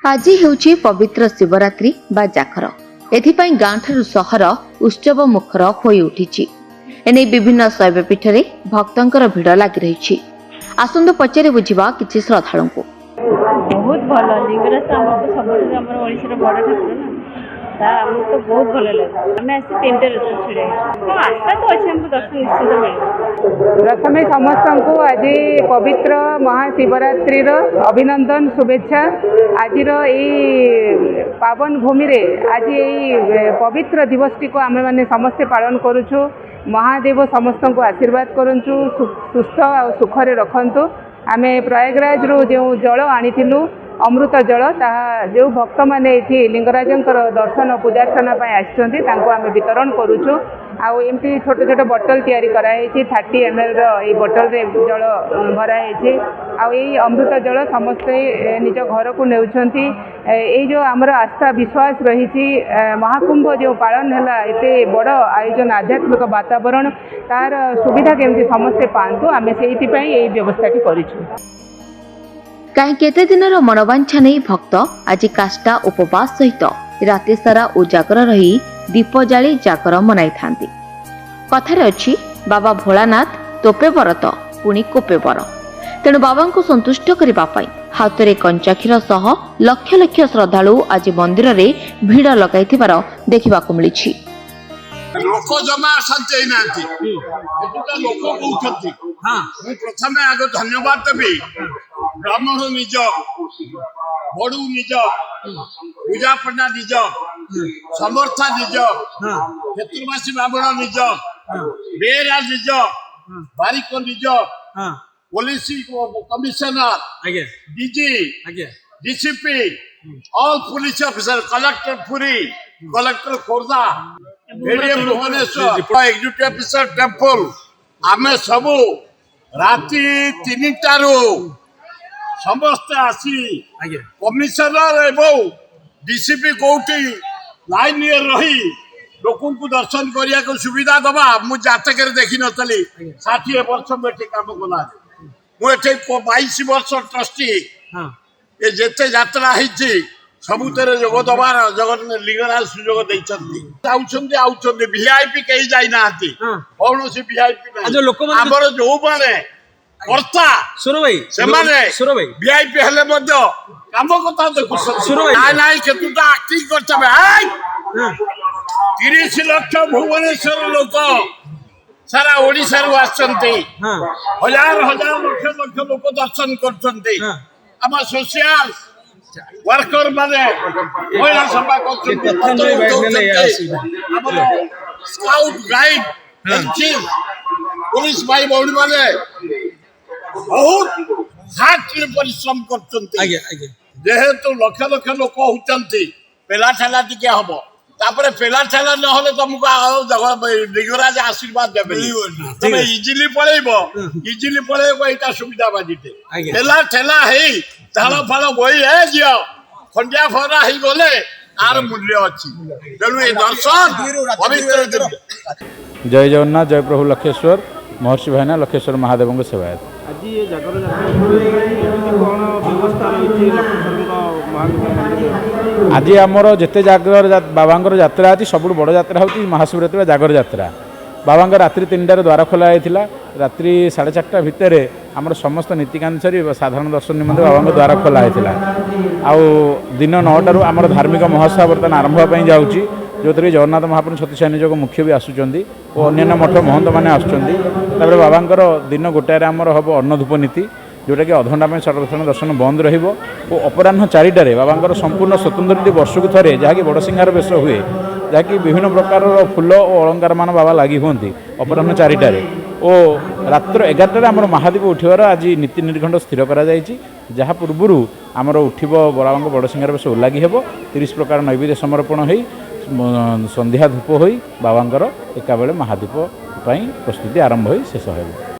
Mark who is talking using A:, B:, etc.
A: आज हेउछि पवित्र शिवरात्रि बा जाखर एथिपाई गाँ ठारू सहर उत्सव मुखर होई उठिछि। एने विभिन्न शैवपीठ रे भक्तंकर भिड़ लागि रहिछि। आसंदो पचारे बुझिबा किछि श्रद्धालु को
B: बहुत भल लिंगराज तो हमको सब ओडिशा बड़ ठाकुर ना आमको तो बहुत भल लगे। आम आसी 3टे रथ छिड़े आशा तो अच्छे हमको दर्शन निश्चित मिले।
C: प्रथमे समस्त को आज पवित्र महाशिवरात्रि अभिनंदन शुभेच्छा। आज पावन भूमि रे आज यही पवित्र दिवसटी को आमे माने समस्ते पालन करुछु। महादेव समस्त को आशीर्वाद करूँ सुस्थ और सुखरे रखंतु। आमे प्रयागराज रो जो जल आनिथिलु अमृत जल ताहा जो भक्त माने एठी लिंगराजंकर दर्शन पूजार्चना आसछन्ति तांको आमे वितरण करूछु। आउ एमती छोट छोट बोतल तैयारी कराई 30 ml रो ए बोतल रे जल भराई छै। आउ ए अमृत जल समस्ते निज घर को नेउछन्ति। ए जो हमर आस्था विश्वास रही महाकुंभ जो पालन हला एते बड़ आयोजन आध्यात्मिक वातावरण तार सुविधा केमती समस्ते पांतु आमे सेइति पई ए व्यवस्था के करिछु।
A: कहीं केते दिनर मनोवांछा नहीं भक्त आज काष्टा उपवास सहित राति सारा उजागर रही दीप जाली जागर मनाई थांती। कथारे अछि बाबा भोलानाथ तोपे बरत पुणी कोपे बर। तेणु बाबा को संतुष्ट करबा पई हातरे कंचा क्षीर सह लक्ष लक्ष श्रद्धालु आज मंदिर रे भीड़ लगाइथिबार देखिबाकू मिलिछि।
D: लोक जमा संचय नांती एतुका लोक कहउछंती। हां मु प्रथमे आगो धन्यवाद देबी ब्राह्मण निज बड़ू निज पूजा पण्डा निज समर्था निज चतुर्मासी ब्राह्मण निज बेरा निज बारिक निज police commissioner DG DCP all police officer collector Puri collector Khordha ADM Bhubaneswar executive officer temple आमे सबू राति 3टारू समस्त आसी कमिश्नर एवं डीसीपी कोठी लाइन रही लोक दर्शन करने को सुविधा दबा। मु जातक देखी नी 60 वर्ष में काम कला मुझे 22 वर्ष ट्रस्टी ये जिते यात्रा सबुतरे जोग दबार जगन लिंगराज सुजोग देते वीआईपी कहीं जाना कौन वीआईपी आमर जो मैंने कर्ता वीआईपी हेले काम कथा देखु ना केतुटा एक्टिंग करते 30 लाख भुवनेश्वर लोक सारा ओडिशा आसचंती हजार हजार लक्ष लक्ष लोक दर्शन करचंती। आम सोशल वर्कर माने महिला सभा स्काउट गाइड पुलिस भाई भौणी माने बहुत हार्डली परिश्रम करचंती। जेहेतु लक्ष लक्ष लोक होचंती पेला ठेला टिके हबो तापरे पेला ठेला न होले तुमको लिंगराज आशीर्वाद देबे तमे इजिली पळेबो एटा सुविधा बाजिते पेला ठेला हेई ताला फाला गोई हे जियो खंडिया फरा ही गले आर मूल्य अछि। तेणु ए दर्शन पवित्र
E: जय जगन्नाथ जय प्रभु लखेश्वर महर्षि भाईना लखेश्वर महादेव को सेवायत।
F: आज ये जागर कौन व्यवस्था रही
E: आज आमर जिते जागर बाबांकर यात्रा अच्छी सब बड़ यात्रा हूँ महाशिवरात्रि जागर यात्रा। बाबा रात्रि 3टार द्वार खोला होता रात्रि 4:30 भितर आमर समस्त नीतिकांत सरी साधारण दर्शन निमंत बाबा द्वार खोला होता। आउ दिन 9टारू आमर धार्मिक महोत्सव बर्तमान आरंभ होगा जाऊँगी जो थी जगन्नाथ महाप्रभु छत्तीस निजोग मुख्य भी आसुच्च और अन्य मठ महंत मैंने आसुच्च। बाबांकर दिन गोटाए आमर हम अन्नधूप नीति जोटा कि अधघंटा सर्वसाधारण दर्शन बंद रहिबो और अपराह्न 4टारे बाबांकर संपूर्ण स्वतंत्र नीति वर्षक थरे जहाँकि बड़ सिंगार बेश हुए जहाँकि विभिन्न प्रकार फूल और अलंकार मान बाबा लगी हुंती अपराह्न 4टारे और रात्र 11टारे आमर महादीप उठिबार आज नीति निर्घंट स्थिर करा जायछि। जहाँ पूर्व आमर उठिबो बाबांकर बड़ सिंगार बेश उल्लागी हेबो 30 प्रकार नैवेद्य समर्पण होई संध्या धूप होई बाबांकर एका बेले महादीप प्रस्तुति आरंभ होई शेष हेबो।